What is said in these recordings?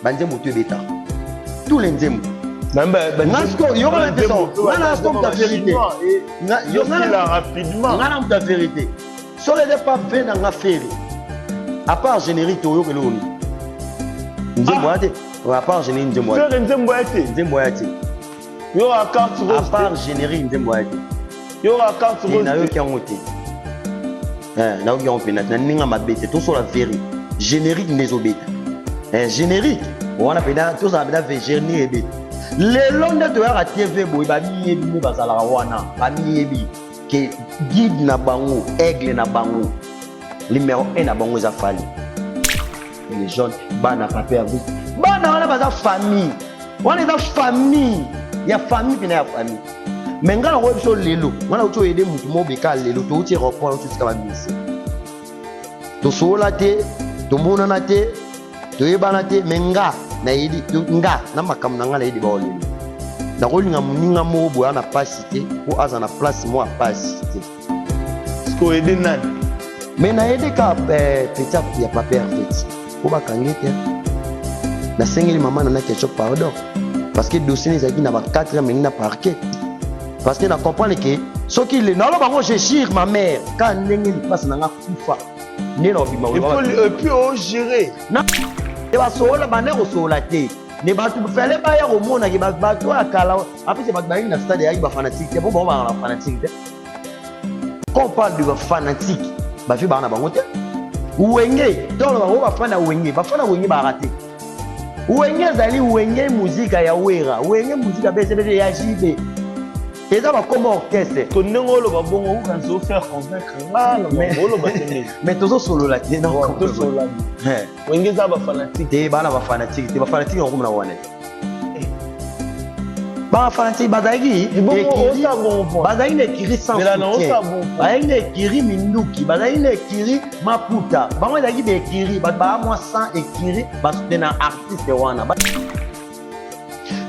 banzembo tu beta tous les nzembo Nasco, il y aura l'impression la vérité il y aura rapidement la vérité sur les pas fait dans l'affaire à part générique toyo que l'on nzembo ate à part générique nzembo ate nzembo ate il y aura carte rose à part générique nzembo ate il y aura carte rose na yo qui ont été na yo qui ont penat na ninga mabete tout sur la vérité générique nezobeta générique on a pena tout ça beta générique ebeta les londes de la TV boy ba mi ebi bazala wana ba mi ebi que guide na bango aigle na bango numéro 1 na bango za fali les jeunes bana papier avec bana wana baza famille wana eza famille ya famille pena ya famille mais ngala ko biso lelo wana uto aider mutu mo beka lelo to uti reprendre tout ce que va misi to sola te to mona na te to yebana te menga na yidi nga na makam na ngala yidi ba olelo na kolinga muninga mo bo na pasité pour aza na place mo a pasité sko aider nan mais na aider ka petit ya papier fait pour ba kangete na sengeli maman na ketchup pardon parce que dossier ezaki na ba 4 mais na parquet parce que na comprendre que ce qu'il est non bango je chire ma mère quand ndenge passe na nga kufa ne no bima et puis on gérer na et ba sola ba ne ko sola te ne ba tu fele ba ya ko mona ki ba to akala après c'est ba ba na stade ya ba fanatique bon ba fanatique quand on parle de fanatique ba fi ba na bango te wenge dans ba ba fana wenge ba raté wenge zali wenge musique ya wera wenge musique BCB ya JB et ça va comme orchestre to ndengolo ba bongo ou kanzo faire convaincre ngalo ngolo ba tene mais tozo solo la te non to solo la wenge za ba fanatique te bana ba fanatique on na wana ba fanatique bazaki bazaki ne kiri sans bazaki ne kiri minduki bazaki ne kiri maputa bango bazaki be kiri ba moi sans ekiri ba soutenir artiste wana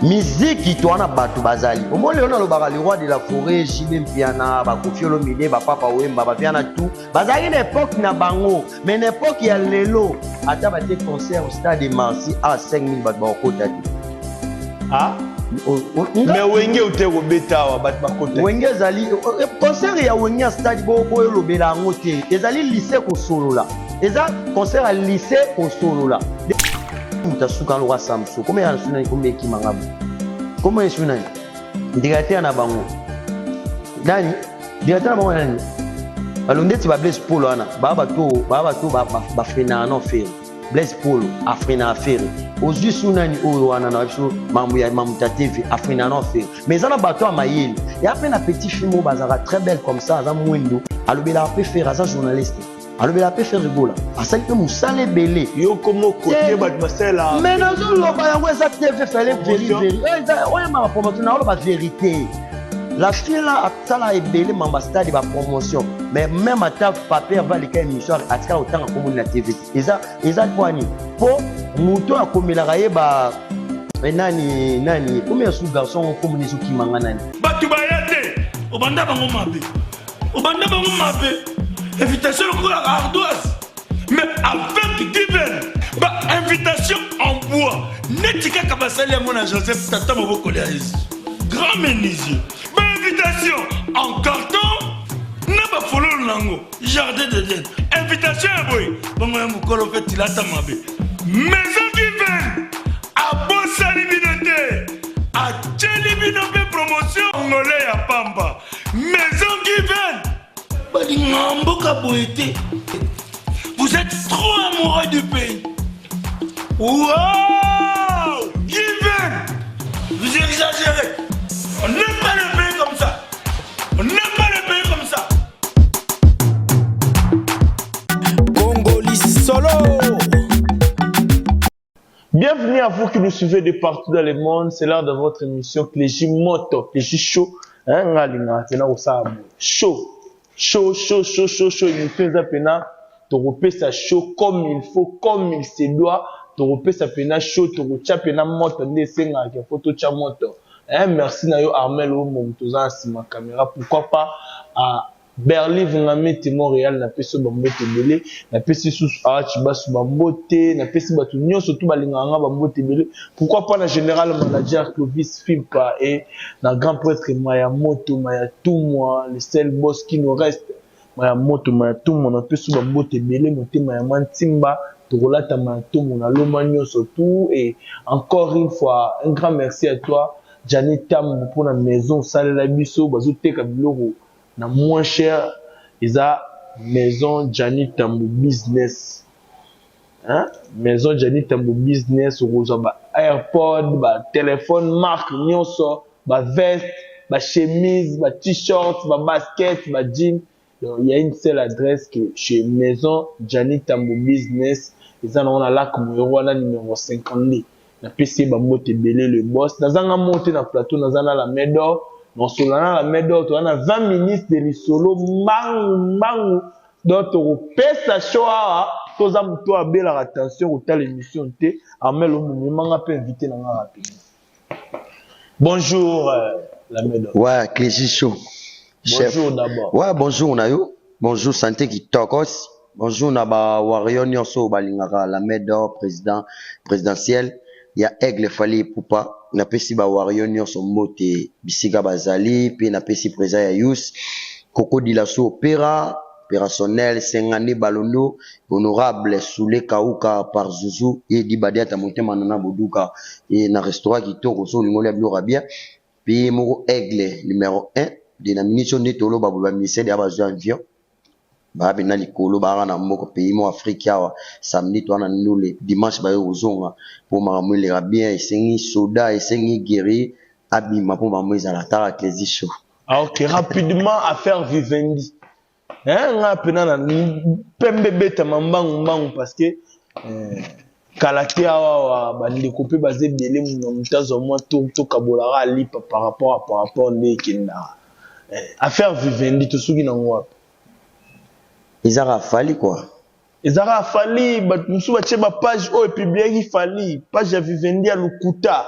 musique toana batu bazali omole ona lo baka le roi de la forêt Jimé Piana ba Kofiolo Mide ba Papa Wemba ba Piana tout bazali na époque na bango mais na époque ya lelo ata ba te concert au stade de Marcy à 5000 batu ba kota ti mais wenge ute ko betawa batu ba kota wenge zali concert ya wenge stade bo lo bela ngote ezali lycée ko solola eza concert à lycée ko solola mutasuka lo Samso comme ya suna comme ekimanga comment est suna directeur na bango nani directeur na bango nani alonde ti ba Blaise Polo ana baba to ba frena na faire Blaise Polo afrina affaire ozu suna ni o wana na biso mamu ya mamuta TV afrina na faire mais ça na bato amayeli et après na petit film bazara très belle comme ça za mwendo alobela peut faire ça journaliste alors il a pu faire rigola asali pe musale belé yo komo côté ba basela mais nazo loba yango eza TV fallait vérifier oya ma promotion na ba vérité la fille là atala ebele mamba stade ba promotion mais même ata papier va les émission atika autant comme na TV eza kwani po muto akomela kaye ba nani comme sous garçon comme les qui manga nani batu bayate obanda bango mabe invitation au ardoise, mais avec divin, invitation en bois. Netika Kabasali à mon Joseph Tata Mobokoléaïs. Grand menuisier. Invitation en carton. N'a pas follow l'ango. Jardin de Dieu. Invitation à boy. Bon, moi, mon colo fait il a tamabé. Maison divine. À Bossa Libinoté. À Tchelibinoté promotion. Angolais à Pamba. Maison divine. Vous êtes trop amoureux du pays. Wow! Given! Vous exagérez. On n'aime pas le pays comme ça. Congolais solo. Bienvenue à vous qui nous suivez de partout dans le monde. C'est l'heure de votre émission Clégie Moto. Clégie Show. C'est là où ça chaud. Chaud, il fait ça pena, tu repères ça chaud comme il faut, comme il se doit, tu repères ça pena chaud, tu repères pena moto, descendre avec photo de moto. Merci Nayo Armel ou mon toza si ma caméra, pourquoi pas à Berlin Vungamete Montréal na peso bambote belé na pesi sous Chibasu bambote na pesi batu nyo surtout balinganga bambote belé pourquoi pas na général manager Clovis Fimpa et na grand prêtre Maya Moto Maya Tumwa le seul boss qui nous reste Maya Moto Maya Tumwa na peso bambote belé moté Maya Mantimba Tokolata Maya Tumwa na Lomagno surtout et encore une fois un grand merci à toi Janet Tam pour la maison salle la biso bazoteka biloko na moins cher ils a maison Jani Tambo business hein maison Jani Tambo business au ba AirPod ba téléphone marque nyonso ba veste ba chemise ba t-shirt ba basket ba jean donc il y a une seule adresse que chez maison Jani Tambo business ils en ont là comme numéro 52 na PC ba moté belé le boss nazanga monter na plateau nazana la Médor non seulement la Médor tu as 20 ministres de l'isolo mangu d'autres pesa choa toza muto abela attention au tal émission té amelo mumanga peut inviter na rapide. Bonjour la Médor. Ouais, Clégie Show. Bonjour d'abord. Ouais, bonjour Nayo. Bonjour Santé qui tokos. Bonjour Naba Warion Nyonso balingaka la Médor présidentielle. Il y a Aigle Fali Poupa. Na pesi ba Warion Nyonso mote bisika bazali pe na pesi président ya Yous Coco Dilasso opéra opérationnel Sengane Balondo honorable Soule Kauka par Zouzou et Dibadia Tamonte Manana Boduka et na restaurant qui toko so lingole ablo bien puis moko Aigle numéro 1 de la ministre netolo ba ministère ya bazo avion ba bina likolo ba na moko pays mo Afrique ya samedi to na nule dimanche ba yozonga pour mamule bien esengi soda esengi guéri abima pour mamoisa la tara Clégie Show. Ah ok rapidement affaire Vivendi hein nga pena na pembe beta mambangu parce que kalate awa bandi couper basé belé mon mutazo moi to kabolara ali par rapport ne kinda affaire Vivendi to sugi na ngwa Ils ont rafali quoi. Ils ont rafali, but nous sommes à page oh et puis bien il fallait page à Vivendi à Lukuta.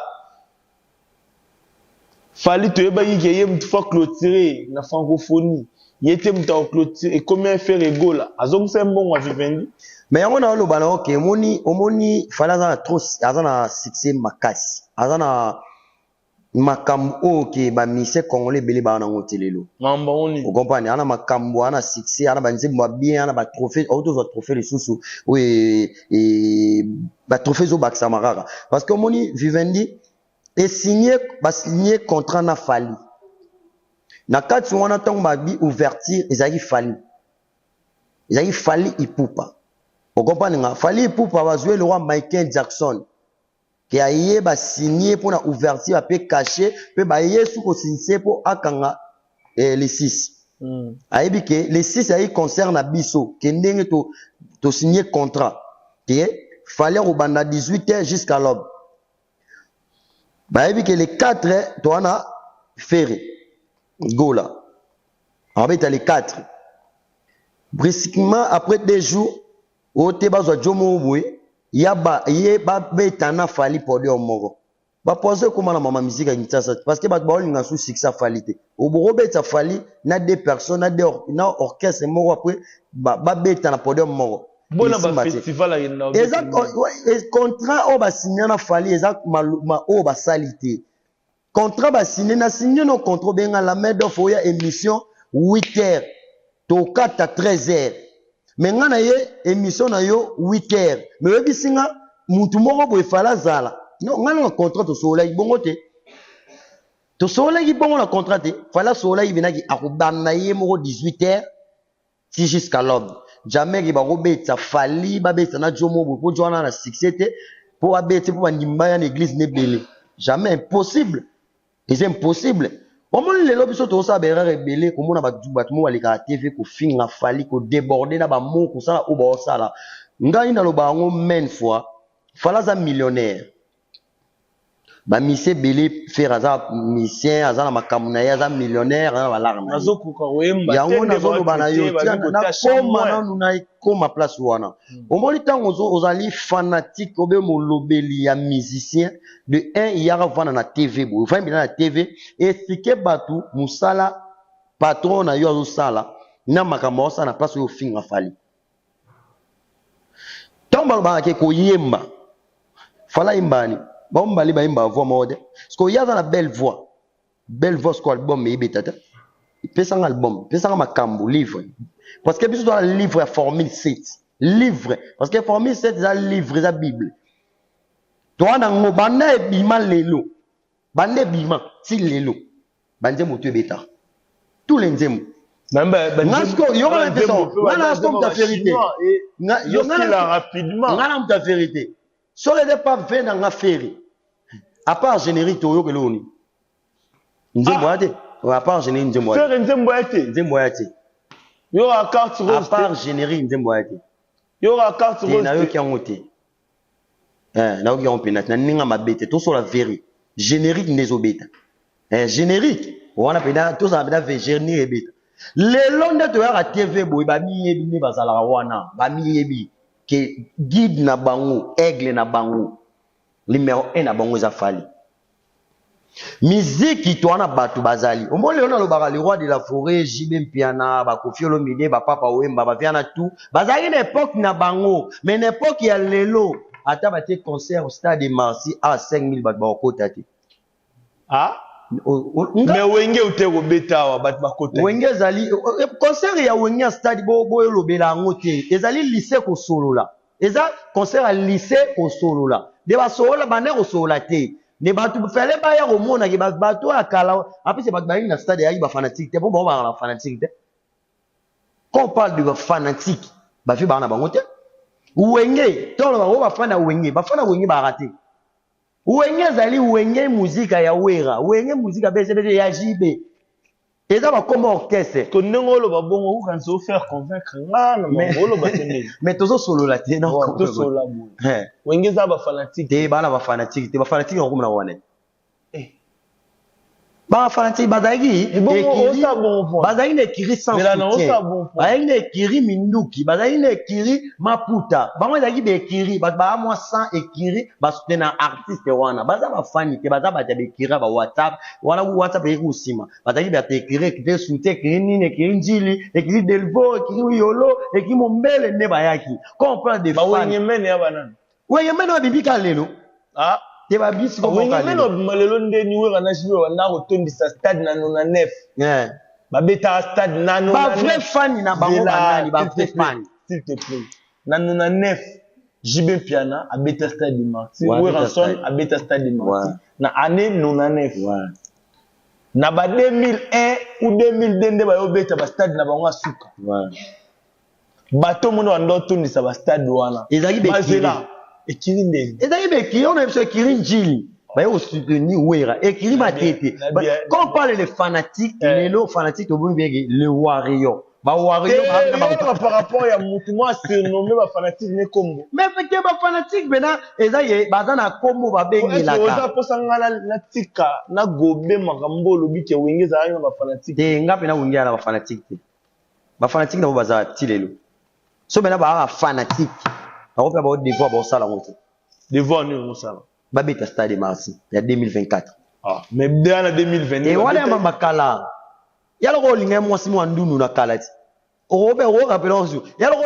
Fallait te yeba yi keye mtu fa clôturer na francophonie. Yete mtu a clôturer et combien faire égola. Azong c'est bon à Vivendi. Mais on a le ballon que omoni fallait ça trop azana succès makasi. Azana makambo ke ba mise congolais belé ba na ngotelelo Mamba oni vous comprenez ana makambo ana succès ana banze mwa bien ana ba trophée auto zo trophée les sous oui et ba trophée zo baksa marara parce que moni Vivendi est signé contrat na fali na kati wana tong ba bi ouverture ezaki fali ipupa vous comprenez nga fali ipupa va jouer le roi Michael Jackson qui a yé ba signé pour la ouverture pe caché pe ba yesu ko signé pour akanga les 6 ayebi que les 6 ay concerne biso ke ndenge to signé contrat qui fallait au banda 18h jusqu'à l'aube ba ayebi que les 4 to ana ferré gola avec les 4 brusquement après 2 jours au te bazwa jomo boye yaba betana fali podium moko ba poser comment la mama musique a Kinshasa parce que ba linga sous succès fali te oboro beta fali na 2 personnes na orchestre moko après ba betana podium moko bona ba festival a ina exact contrat o ba signé na fali exact ma o ba salité contrat ba signé no contrat benga la Médor foya émission 8h to 4 à 13h mais ngana ye émission na yo 8h mais webi singa mutu moko boye fala zala non ngana na contrat to sola ibongo te to sola ibongo na contrat te fala sola ibinaki akubana ye moko 18h si jusqu'à l'aube jamais ki ba robeta fali ba beta na jomo bo po jwana na succès te po abete po bandimba ya l'église ne belé jamais impossible c'est impossible. Comment les lobbies sont aussi rebellés, comment on a battu à TV ko finga fali ko déborder na ba mo ko sala o ba sala. Ngai na lo ba ngo men fois fala za millionnaire. Ba mise belé faire aza misien aza na makamuna ya za millionnaire na ba larme. Nazo ko ka wemba ya ngona zo lo bana yo na koma na nuna koma place wana. Au moins temps ozali fanatique obe mo lobeli ya musicien de 1 yara vana na TV bo. Enfin bien na TV et sike batu musala patron na yo azo sala na makambo ça na place où finga fali tomba ba ke ko yemba fala imbani ba mbali ba imba voix mode parce que yaza na belle voix ce qu'on album mais betata pesa un album pesa un makambo livre parce que biso doit livre à formule 7 livre parce que formule 7 ça livre ça bible toi na ngo banda e bima lelo bande bima si lelo bande moto beta tous les nzembo Nasko yoko la peso ngana asko ta vérité rapidement ngana ta vérité so le pas fait dans la féri à part générique to yoko loni nzembo ate à part générique nzembo ate faire nzembo ate yo a carte rose à part générique nzembo ate yo a carte rose na yo ki ngote na yo ki on penat na ninga mabete to so la vérité générique nezobeta générique on a pena to ça beta générique ebeta les londes to ya TV boy ba mi yebi ne bazala wana ba mi yebi ke guide na bango aigle na bango numéro 1 na bango za fali musique to na batu bazali ombo le na lo baka le roi de la forêt JB Mpiana ba Kofiolo Mide ba Papa Wemba ba viana tout bazali na époque na bango mais na époque ya lelo ata ba te concert au stade de Marcy à 5000 bat ba okota te mais wenge uteko betawa bat bakota wenge zali concert ya wenge stade bo lobela ngote ezali lycée ko solola eza concert à lycée ko solola de ba solola bane ko solola te ne batu fele ba ya ko mona ke batu akala après c'est ba na stade ya ba fanatique te bon ba fanatique te quand on parle de fanatique ba fi ba na bango te wenge tolo ba fana wenge ba raté wenge zali wenge muzika ya wera wenge muzika bese ya jibe eza ba kombo orchestre to ndengolo ba bongo ko kanso faire convaincre ngana mangolo ba tende mais tozo solo la te non to solo la bo wenge za ba fanatique te bana ba fanatique ngomna na wane ba fanatique bazaki bazaki ne kiri sans bazaki ne kiri minduki bazaki ne kiri maputa bango ezaki be kiri ba moi sans ekiri ba soutenir artiste wana baza ba fani te baza ba be kiri ba WhatsApp wana WhatsApp eko sima bazaki ba te kiri te soutenir kiri nini kiri njili ekiri delvo ekiri yolo ekiri mombele ne bayaki comprendre des fans wenye mene ya banana wenye mene wa bibika lelo te ba bisi ko moka lelo malelo ndeni we kana shiwe na ko tondisa stade na 99 ba beta stade na 99 ba vrai fan na bango banani ba vrai fan s'il te plaît na 99 JB Mpiana a beta stade de Marty we ranson a beta stade de Marty na année 99 na ba 2001 ou 2002 nde ba yo beta ba stade na bango asuka bato mono ando tondisa ba stade wana ezaki be ekiri ndenge ezali be kiri on a besoin kiri njili ba yo soutenir wera ekiri matete quand on parle les fanatiques lelo fanatique to bien le warrior ba warrior par rapport ya mutu moi surnommé ba fanatique ne kombo mais que ba fanatique bena ezaye bazana kombo ba bengi la ka oza posanga na tika na gobe makambo lobike wengeza anga ba fanatique te ngapi na wengi na ba fanatique na baza tilelo so bena ba fanatique on va avoir des voix pour ça la montée des voix nous ça ba beta stade de Marcy il y a 2024 mais bien en 2022 et wala mamba kala yalo ko linga mo simo andunu na kala ti o be o rappel ozu yalo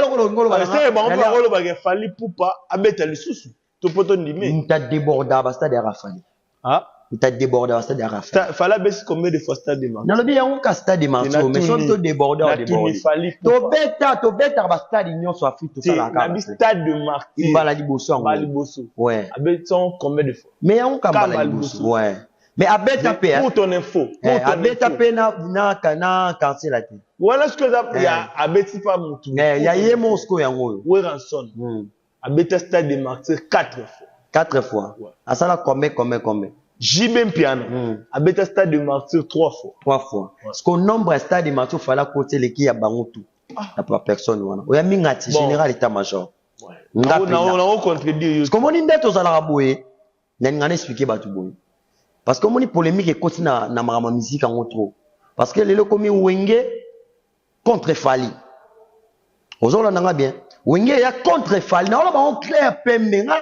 ko ngolo ba c'est bon ngolo ba ke fali pupa abeta lisusu to poto ndime nta déborda ba stade ya rafali nta déborda ba stade ya rafali fala besi combien de fois stade de Marcy na lobi yango ka stade de Marcy mais son to déborda to beta ba stade union so Afrique to sala ka na stade de Marcy bala liboso ouais abeton combien de fois mais yango ka bala liboso ouais mais abeta pe pour ton info abeta pe na cancel la te voilà ce que ya abeti pas mutu ya yemo sko yango we ranson abeta stade de Marcy 4 fois asala combien JB Mpiana abeta stade de Marty 3 fois parce que nombre de stade de Marty fala côté les qui a bango tout la personne wana oya mingati général état major na on contredire comme on dit ndeto za la boye na ngana expliquer batu boye parce que on dit polémique et continue na marama musique en trop parce que lelo komi wenge contre Fali ozola nanga bien wenge ya contre Fali na ola ba on clair pembe nga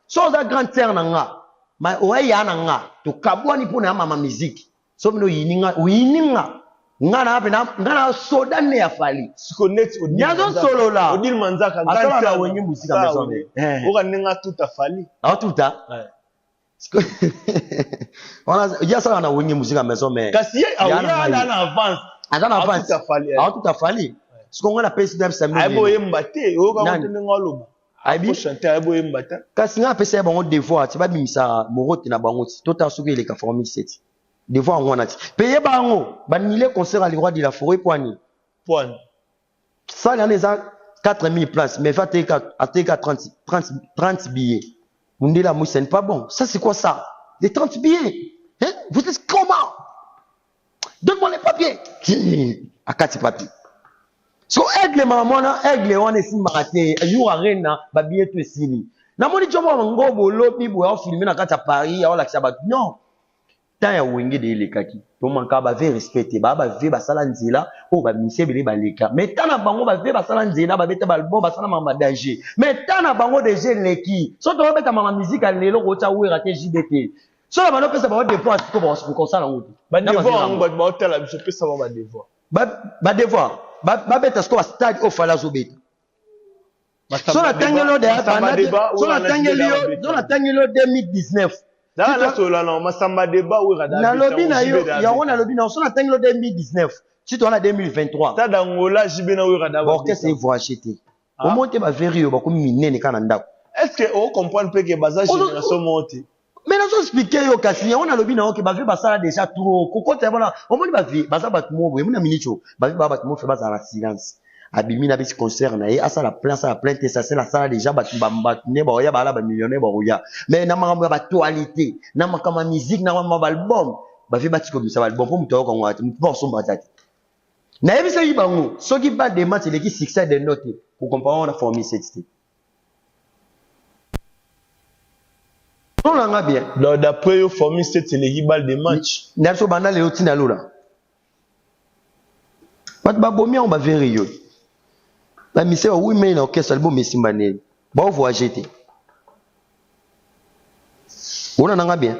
so za grande terre nanga ma oya na nga to kabwani pona mama musique so bino yininga ngana soda ne ya fali Sikonet Odile. Nyazo solo la. Odile Manzaka. Asala na wenye musika maison. Oka nenga tout a fali. Ah tout a. Il y a ça na wenye musika maison mais. Kasi awya na avance. Azana avance. Ah tout a fali. Ce qu'on a pèse d'un samedi. Aibo yembate, oka kontenga loba. Aibo chanter aibo yembata. Kasi nga pèse bango devoir, tu vas bimisa morote na bango. Tota soki le ka formi 7. Devoir on a dit. Payer bango, banile concert à l'Irois de la Forêt poignée. Point. Ça, il y en a 4000 places, mais va te 30 billets. On dit là, moi, c'est pas bon. Ça, c'est quoi ça? Les 30 billets. Hein? Vous êtes comment? Donne-moi les papiers. À 4 papiers. So, aigle, maman, aigle, on est si maraté. You are reina, ba billet tout sini. Na moni chobo ngo bolo bi bo filmer na kata Paris, ya la kisabat. Non. Tant ya wenge de lekaki. To manka ba ve respecter, ba ve ba sala nzela, o ba mise bele ba leka. Mais tant na bango ba ve ba sala nzela, ba beta ba album ba sala mama danger. Mais tant na bango de jeunes leki. So to beta mama musique à lelo ko cha wera te JDT. So la bano pesa ba devoir ko ba ko ko sala ngoti. Ba devoir ngo ba hôtel a je pesa ba devoir. Ba devoir. Ba beta sko stade au falazo beta. So la tangelo de so la tangelo 2019. Dans la solana, masamba débat ou rada. Na lobi na yo, ya on a lobi na so na tangelo 2019. Si tu en as 2023. Ta dangola jibena ou rada. Bon, qu'est-ce que vous achetez? Au moins tu vas vérifier ba comme minene kananda. Est-ce que on comprend pas que bazar génération monte? Mais nous expliquer yo kasi on a lobi na que ba vie basala déjà trop. Koko te bona, au moins ba vie, bazar bat mo boye, muna minicho. Ba vie ba bat mo fait bazar la silence. Abimi na bisi concert na ye asa la plainte ça c'est la sala déjà bat ne ba ya ba la ba millionnaire ba roya mais na makambo ba actualité na makambo musique na makambo album ba fi batiko bisa album pour muto ko ngati muto ba somba tati na yebisa yi bango soki ba de match leki succès de note pour comparer na formule 7. On l'a bien d'après yo formule 7 c'est les bal de match na so bana le otina lola bat ba bomia on ba veri yo. La mise oui mais na orchestre album mesimbaneli ba voyager te ona nanga bien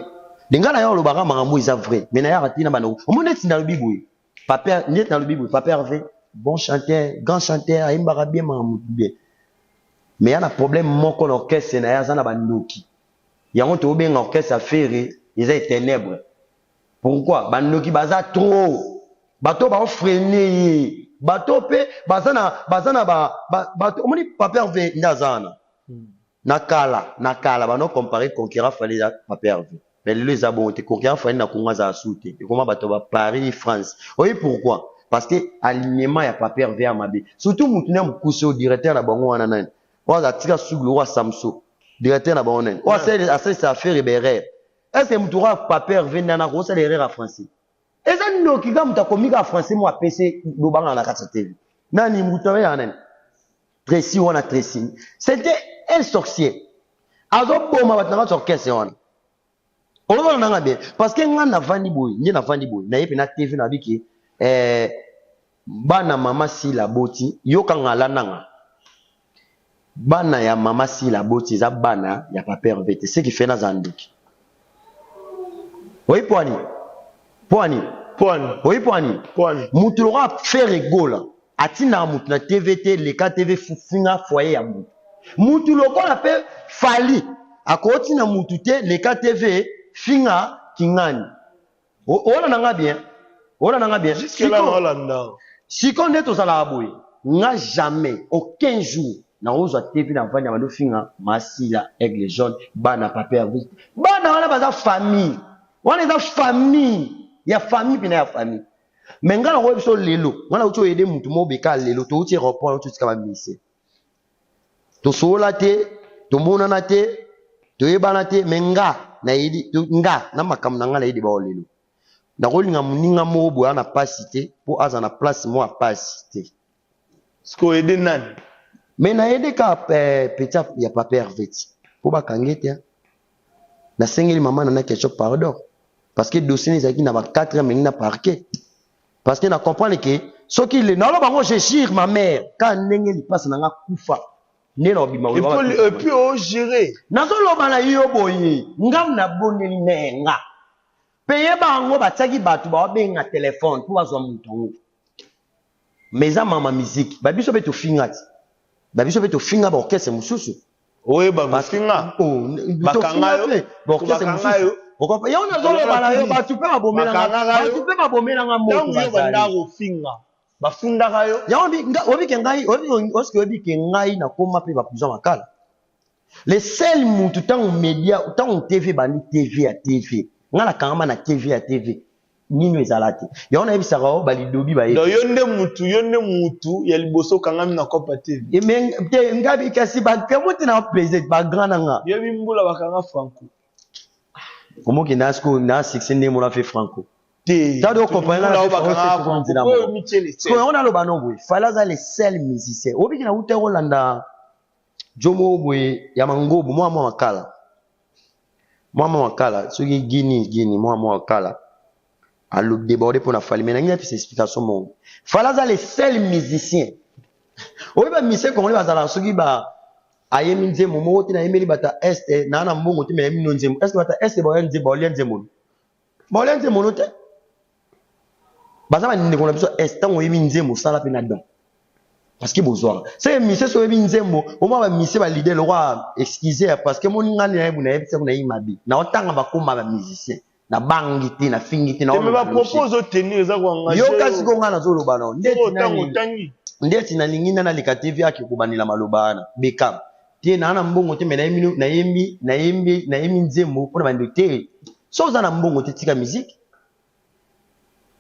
dingana yo lo baka makambo isa vrai mais na ya ratina bana o moneti na lobiboui papa net na lobiboui papa Hervé bon chanteur grand chanteur aimbaka bien makambo bien mais yana problème moko na orchestre na ya zana bandoki yango to benga orchestre affaire ils est ténèbres pourquoi bandoki baza trop bato ba freiner bato pe bazana bato omoni papa Hervé ndazana nakala bano comparer concurrent fallait papa Hervé mais les abontés concurrent fallait na konga za soute et comment bato ba Paris France oui pourquoi parce que alignement ya papa Hervé à mabe surtout mutuna mkuso au directeur na bango wana nani wa tika suglu wa Samso directeur na bango nani wa c'est affaire Ibere est-ce que mutura papa Hervé na ko ça l'erreur à français. Et ça nous qui gagne ta comique en français moi PC lobanga na kata TV. Nani mutawe yanen. Tracy wana Tracy. C'était un sorcier. Azo boma batanga orchestre wana. Olo na ngabe parce que nga na vandi boy, ni na vandi boy. Na yepe na TV na biki bana mama si la boti yoka ngala nanga. Bana ya mama si la boti za bana ya papa Hervé. C'est ce qui fait na zanduki. Oui poani. Oui, poani. Moutoura fait rigole. Atina moutna TVT, les KTV finga foyer ya moutou. Moutoulo qu'on appelle Fali. A côté na moutouté, les KTV finga kingani. On en a bien. Jusque là, Hollanda. Si qu'on est aux alaboui, n'a jamais, aucun jour, na ozo TV na vanya mando finga, masila, aigle jaune, bana papier. Bana wana baza famille. Wana za famille. Ya famille pina ya famille mais ngala ko biso lelo ngala uto aider mutu mo beka lelo to uti report to tsika ba mise to sola te to mona na te to yebana te menga na yidi nga na makam na ngala yidi ba lelo na ko linga muninga mo bo ana pasité pour aza na place mo a pasité sko aider nan mais na aider ka petit ya papa Hervé pour ba kangete na sengeli mama na quelque chose pardon. Parce que le dossier n'est pas 4 mais il n'a pas parqué. Parce qu'il n'a compris que ce qu'il est. Non, moi je chire ma mère. Quand il passe dans la koufa. Et puis on gérer. Nazo lo bana yo boye. Ngam na boneli nenga. payer bango bataki batu ba benga téléphone pour bazwa mutongo mais za mama musique ba biso beto fingati ba biso beto finga ba orchestre mususu oye ba finga bakanga yo ba orchestre mususu okopa yo na zolo bala yo batu pe babomela nga moto bazali finga bafunda kayo ya obi kengai obi kengai na koma pe ba puza makala les seuls mutu tant média tant TV bani TV à TV ngala kangama na TV à TV nino ezalati ya ona ebisaka o balidobi ba do yonde mutu ya liboso kangami na kopa TV te ngabi kasi ba kemuti na president ba grand nga yebi mbula bakanga Franco comment que nasko na 16 ndemo na fait Franco te ta do comprendre la bakanga Franco on a le banon falaza les seuls musiciens obi kina ute Rolanda Jomo bwe ya mangobu mwa wakala soki gini mwa wakala alo déborder pour na fali mais na ngina explication mon falaza les seuls musiciens obi ba musicien congolais bazala soki ba ayemi nzembo moko te na yemeli bata este na mbongo te me yemi no nzembo est bata este ba nzembo te bazaba ninde kona biso est tango yemi nzembo sala pe na dan parce que besoin c'est mise so yebi nzembo au moins ba mise ba leader le roi excuser parce que mon ngani na yebu na yebi na yimabi na otanga ba koma ba musicien na bangi te na fingi te na mais ba propose tenir eza ko engager yo kasi ko ngana zo loba no ndeti na lingina na lika TV yake kubanila malobana bekam te na mbongo te me na yembi nzembo pour ba ndete so za na mbongo te tika musique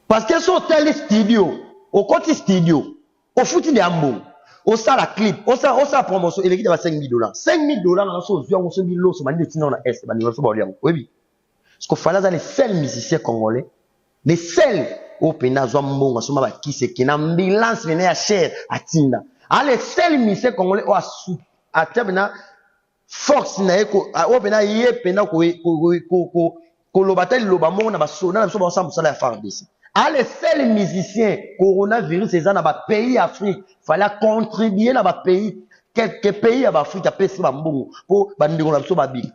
parce que so tel studio au côté studio au foutu de ambon au ça la clip au ça promotion et ba $5,000 $5,000 na so zwa so bi lo so mani tina na est ba ni so ba oliam oui parce que fallait les seuls musiciens congolais les seuls au pena zwa mbongo so ma ba kise kina ambulance venait à cher atinda les seuls musiciens congolais au a tabna force na eko au pena ye pena ko lobatel lobamo na ba so na so ba sala ya fardisi. Les seuls musiciens coronavirus c'est dans ba pays Afrique fallait contribuer na ba pays quelques pays à Afrique à pesi ba mbongo pour bandiko na so ba big.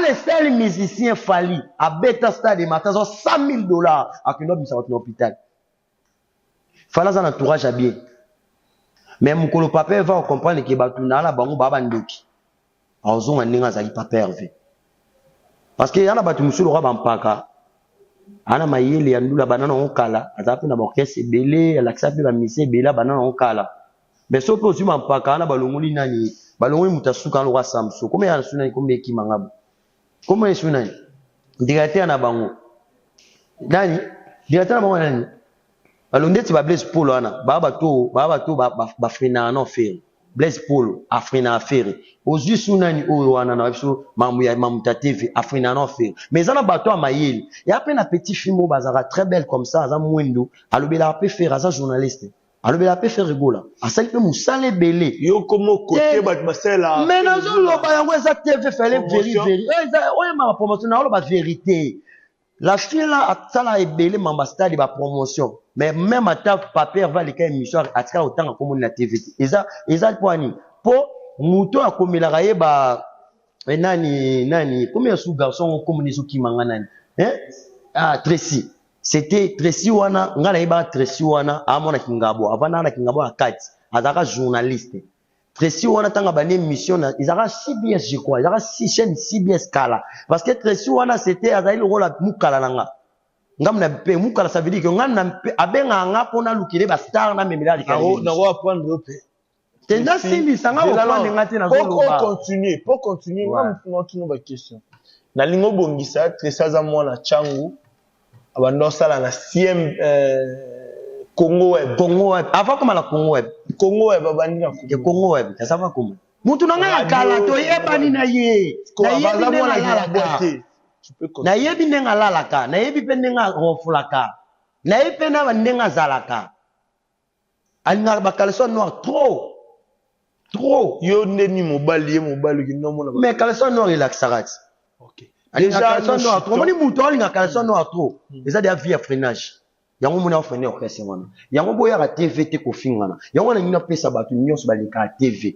Les seuls musiciens fallait à Beta Stade de matin $100,000 à kino bisa na hôpital. Fallait un entourage à bien. Mais mukolo papa va comprendre que batuna la bango baba ndoki. Azonga ninga za pas pervé. Parce que yana batu musulu roi bampaka ana mayele ya ndula banana okala azape na orchestre belé alaksape ba mise bela banana okala mais so pe osima mpaka ana balongoli nani balongoli mutasuka lo Samso comme ya suna comme ekimangabo comme esuna directeur na bango nani directeur na bango nani alondeti ba Blaise Polo ana baba to ba frena na faire Blaise Polo afrina affaire ozu sunani oyo wana na biso mamuta TV afrina na affaire mais ana bato a mayeli ya pe na petit film bazara très belle comme ça za mwendo alobela pe faire aza journaliste alobela pe faire rigola asali pe musale belé yo komo côté bat basela mais nazo loba yango eza TV fallait vérifier oya ma promotion na loba vérité la fille là atala ebele mambasta de ba promotion mais même à papier va les cas émission atika autant comme na TV eza poani po muto akomela kaye ba nani combien sous garçon comme les qui mangana Tracy c'était Tracy wana ngala iba Tracy wana amona kingabo avana na kingabo akati azaka journaliste Tracy wana tanga ba émission na izaka CBS je crois izaka chaîne CBS kala parce que Tracy wana c'était azali le rôle mukala nanga ngamna pe mukala ça veut dire que ngana abenga nga pona lukile ba star na memela likali na wa prendre pe tenda sili sanga opande ngati na zoloba pour continuer ngam funa tunu ba question na lingo bongisa Tracy za mwana changu abando sala na CM Congo web avant comme la Congo web babandi na Congo web ça va comment mutu nanga ya kala to yebani na ye na yebi ndenga lalaka na yebi ndenga lalaka na yebi pe ndenga rofulaka na yebi pe na ndenga zalaka alinga bakaleso noir trop yo ndeni mobali ki no mona mais kaleso noir relaxarati OK déjà kaleso noir trop moni mutu alinga kaleso noir trop eza de vie à freinage yango mona ofrene okese wana yango boya ka TV te ko fingana yango na ngina pesa batu nyonso balika TV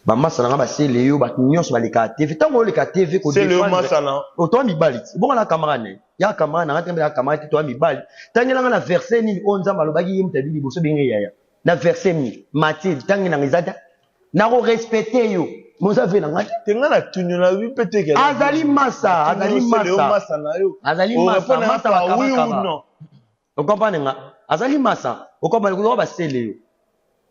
ba massa na ba sele yo ba nyonso ba leka TV tango leka TV ko c'est le massa na auto mi bali bon la camarade ya camarade na ngata la camarade to mi bali tangela na verset ni onza malobaki yim tabili boso bengi yaya na verset ni Matthieu tangela ngizata na ko respecter yo moza ve na ngata tenga na tunyo na bi peteke azali massa na yo azali massa massa oui ou non o comprendre nga azali massa o comprendre ko ba sele yo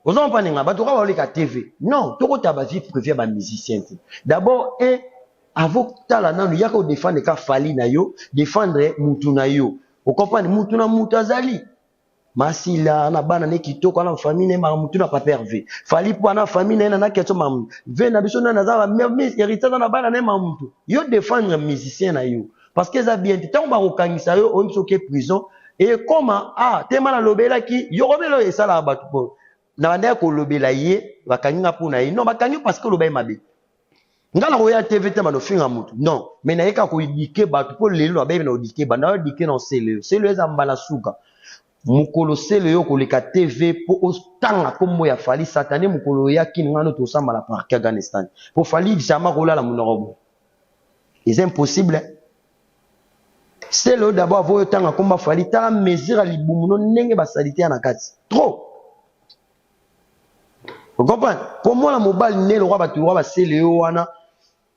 vous en parlez nga bato ka ba TV non to ko ta ba vie privée ba musicien d'abord avant tala nanu ya ko défendre ka fali na yo défendre mutu na yo o comprendre mutu na mutu azali masila na bana ne kitoko na famille ma mutu na pas pervé fali po na famille na ketso ma ve na biso na za mais héritage na bana ne ma mutu yo défendre musicien na yo parce que ça bien tant ba ko kangisa yo on soke prison et comment tema na lobela ki yo robelo e sala ba tout na banda ko lobela ye bakanginga pona ye non bakangi parce que loba mabe ngala ko ya TV te mano finga mutu non mais na yeka ko idike bato po lelo ba na idike banda idike non c'est le zambala suka mukolo sele yo ko leka TV po ostanga kombo ya fali satane mukolo ya kinanga to samba la parc Afghanistan po fali bisama ko la munorobo c'est impossible c'est le d'abord vo tanga komba fali ta mesure libumuno ndenge ba salite na kati trop. Vous comprenez? Pour moi, la mobile n'est le roi batu roi c'est le wana.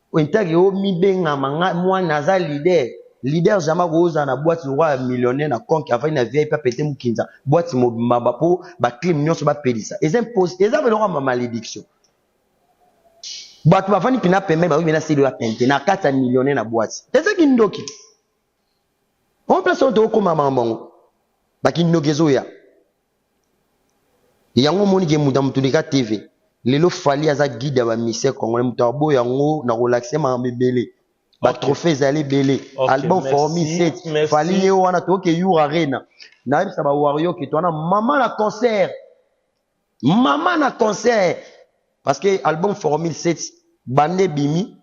O intègre o mi benga manga moi naza leader jamais rose na boîte le roi millionnaire na conque avant na vieille pas péter mukinza boîte mobile po ba clim nyonso ba pelisa. Et impose et ça veut le roi malédiction. Boîte ba fani pina pembe ba oui na c'est le pente na 4 millionnaire na boîte. C'est ça qui ndoki. On place on to ko mama mbongo. Ba ki ndogezo ya. Yango moni ke muta mutulika TV lelo fali aza guide ba mise congolais mutabo yango na relaxer ma mebele ba trophée zali belé album formi 7 fali ye wana to ke yu arena na bisa ba wario ke to na mama na concert parce que album formi 7 bande bimi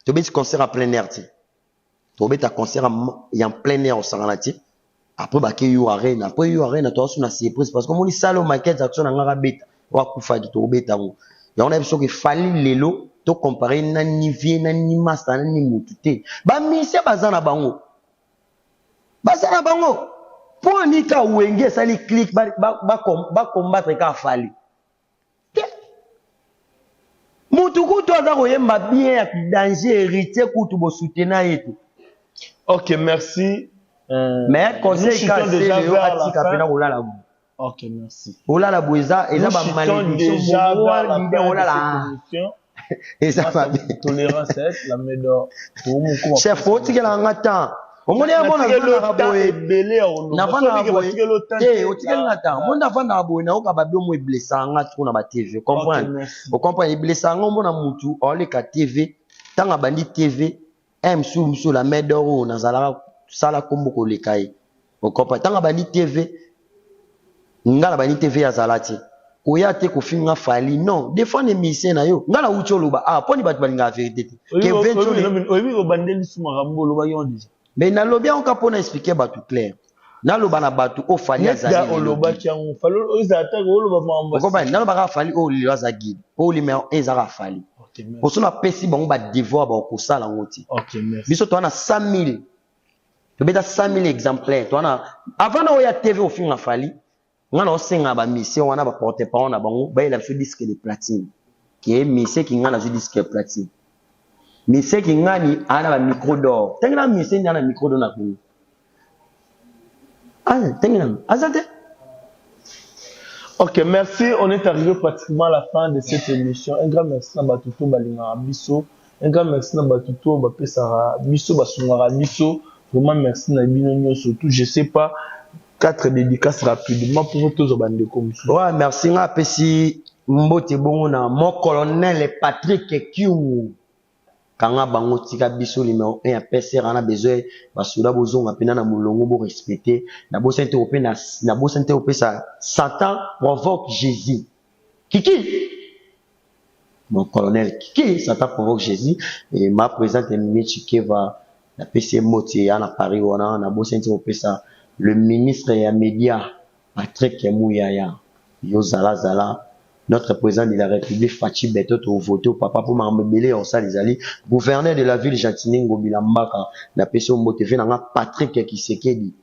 to beti concert à plein air to beta concert en plein air au Saranati. Après bah you arena après you arena toi sur la surprise parce que mon salo maquette action na ngara beta wa kufa di to beta ngo ya on a besoin que fali lelo to comparer na ni vie na ni master na ni mutute ba mise bazana bango pour ni ka wenge sali click ba combattre ka fali mutu kuto aza koyemba bien ya danger héritier kutu bo soutenir yetu. OK, merci. Mais conseil ka déjà vers la fin. OK, merci. Ola la boisa et là ba malédiction déjà vers la fin. Et ça va bien. Tolérance la médor. Chef oti ke la ngata. Omoni ya mona na boye belé na fana boye. Oti ke ngata. Mona fana boye na oka ba bio mo blessa ngata kuna ba TV. Comprendre? Vous comprenez blessa ngombo na mutu ole ka TV. Tanga bandi TV. Msu la médor na zala sala kombo ko lekai okopa tanga bani TV ngala bani TV ya zalati koya te ko finga fali non défendre mission na yo ngala ucho loba poni batu balinga vérité ke veto obi ko bandeli suma rambo loba yon déjà mais na lobia on ka pona expliquer batu clair na loba na batu o fali ya zali o loba kiango falo o za ta o loba mamba okopa na loba ka fali o li za guide o li mer ezara fali pour cela pesi bango ba devoir ba ko sala ngoti. OK, merci. Biso to na 100,000 tu beta 100,000 exemplaires toi avant na oya TV au fin afali ngana osenga ba mission wana ba porter parole na bango ba ila sur disque de platine qui est mission qui ngana sur disque de platine mission qui ngani ana ba micro d'or tengena mission ana micro d'or na ku tengena azate. OK, merci. On est arrivé pratiquement à la fin de cette émission. Un grand merci à Batuto Balinga Bisso. Un grand merci à Batuto Bapesara Bisso Basungara Bisso. Vraiment merci à Binonio surtout. Je sais pas 4 dédicaces rapidement pour tous les comme ça. Ouais, merci à Pessi Mbote Bongona, mon colonel Patrick Kiou. Kanga bango tika biso numéro 1 à PC rana besoin basuda bozonga pena na mulongo bo respecter na bo sente opé na bo sente opé ça Satan provoque Jésus. Kiki mon colonel Kiki Satan provoque Jésus et ma présente Michi Keva la PC Moti à Paris wana na bo sente opé ça le ministre ya média Patrick Mouyaya yo zala notre président de la République, Fachi Beto, au voté au papa pour m'embêler en salle, les alliés, gouverneur de la ville, Jantiningo Bilambaka, la personne motivée, Patrick Kisekedi,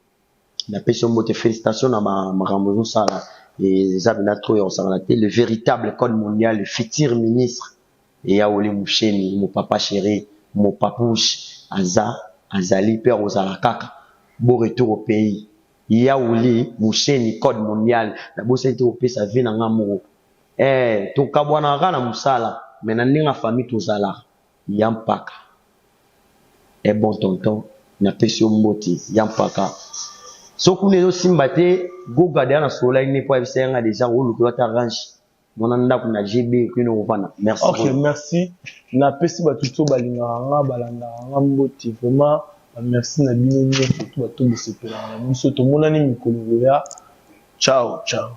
la personne motivée, félicitations à ma Rambozo Sala, et Zabina Troy, on s'en a le véritable code mondial, le futur ministre, et Yaouli Moucheni, mon papa chéri, mon papouche, Azali, père aux Alakaka, beau retour au pays. Yaouli Moucheni, code mondial, la bosse était au pays, ça vient en amour. To kabwanaka na musala, mais na ninga famille tozala, yampaka. Bon tonton, na pesio mboti, yampaka. Soku nezo simbate, go gade na soleil ne pas ebisenga déjà ou luku wata range. Monanda kuna GB kuno uvana. Merci. Ok, merci. Na pesi batuto balinga nga balanda nga mboti vraiment merci na bino nyonso to bato bosepela na miso to monani mikolo ya. Ciao, ciao.